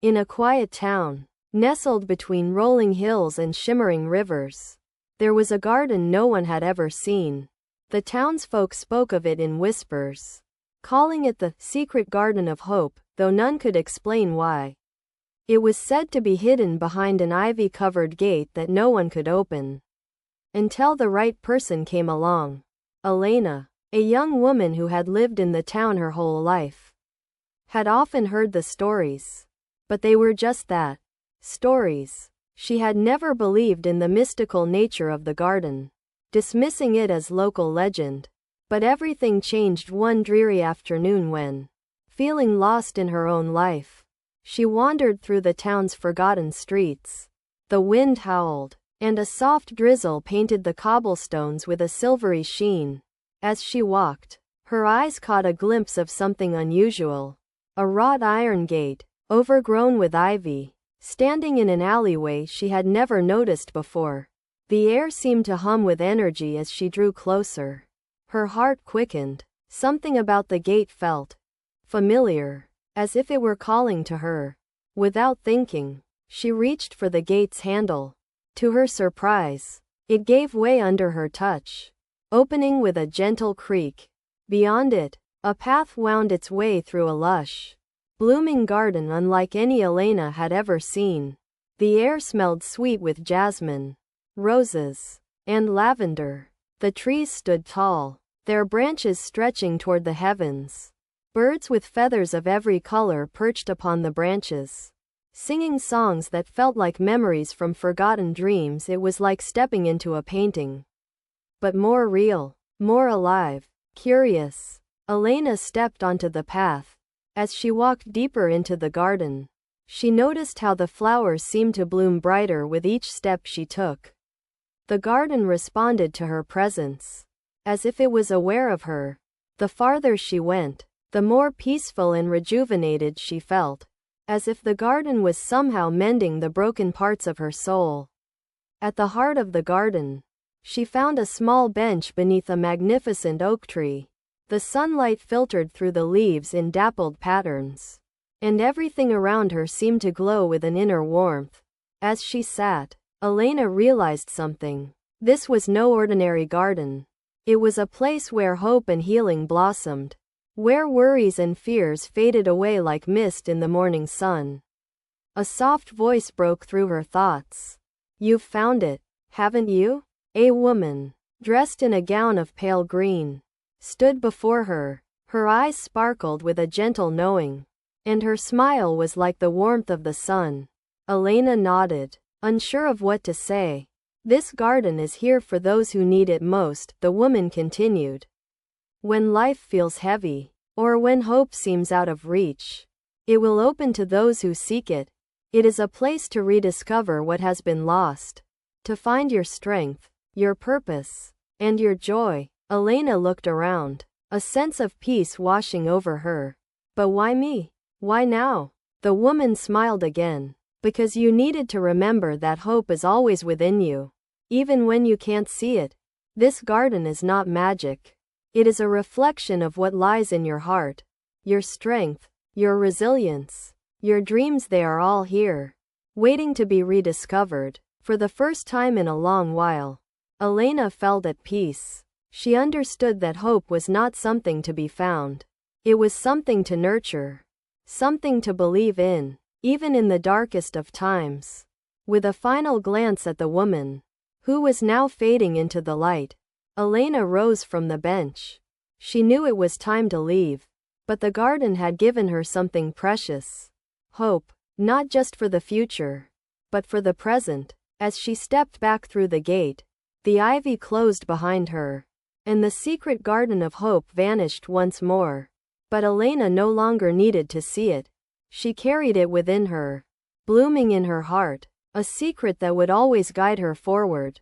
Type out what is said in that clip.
In a quiet town, nestled between rolling hills and shimmering rivers, there was a garden no one had ever seen. The townsfolk spoke of it in whispers, calling it the secret garden of hope, though none could explain why. It was said to be hidden behind an ivy-covered gate that no one could open. Until the right person came along. Elena, a young woman who had lived in the town her whole life, had often heard the stories. But they were just that. Stories. She had never believed in the mystical nature of the garden, dismissing it as local legend. But everything changed one dreary afternoon when, feeling lost in her own life, she wandered through the town's forgotten streets. The wind howled, and a soft drizzle painted the cobblestones with a silvery sheen. As she walked, her eyes caught a glimpse of something unusual. A wrought iron gate, overgrown with ivy, standing in an alleyway she had never noticed before. The air seemed to hum with energy as she drew closer. Her heart quickened. Something about the gate felt familiar, as if it were calling to her. Without thinking, she reached for the gate's handle. To her surprise, it gave way under her touch, opening with a gentle creak. Beyond it, a path wound its way through a lush, blooming garden unlike any Elena had ever seen. The air smelled sweet with jasmine, roses, and lavender. The trees stood tall, their branches stretching toward the heavens. Birds with feathers of every color perched upon the branches, singing songs that felt like memories from forgotten dreams. It was like stepping into a painting, but more real, more alive. Curious, Elena stepped onto the path. As she walked deeper into the garden, she noticed how the flowers seemed to bloom brighter with each step she took. The garden responded to her presence, as if it was aware of her. The farther she went, the more peaceful and rejuvenated she felt, as if the garden was somehow mending the broken parts of her soul. At the heart of the garden, she found a small bench beneath a magnificent oak tree. The sunlight filtered through the leaves in dappled patterns, and everything around her seemed to glow with an inner warmth. As she sat, Elena realized something. This was no ordinary garden. It was a place where hope and healing blossomed, where worries and fears faded away like mist in the morning sun. A soft voice broke through her thoughts. "You've found it, haven't you?" A woman, dressed in a gown of pale green, stood before her. Her eyes sparkled with a gentle knowing, and her smile was like the warmth of the sun. Elena nodded, unsure of what to say. "This garden is here for those who need it most," the woman continued. "When life feels heavy, or when hope seems out of reach, it will open to those who seek it. It is a place to rediscover what has been lost, to find your strength, your purpose, and your joy." Elena looked around, a sense of peace washing over her. "But why me? Why now?" The woman smiled again. "Because you needed to remember that hope is always within you, even when you can't see it. This garden is not magic. It is a reflection of what lies in your heart, your strength, your resilience, your dreams. They are all here, waiting to be rediscovered." For the first time in a long while, Elena felt at peace. She understood that hope was not something to be found. It was something to nurture, something to believe in, even in the darkest of times. With a final glance at the woman, who was now fading into the light, Elena rose from the bench. She knew it was time to leave, but the garden had given her something precious. Hope, not just for the future, but for the present. As she stepped back through the gate, the ivy closed behind her, and the secret garden of hope vanished once more. But Elena no longer needed to see it. She carried it within her, blooming in her heart, a secret that would always guide her forward.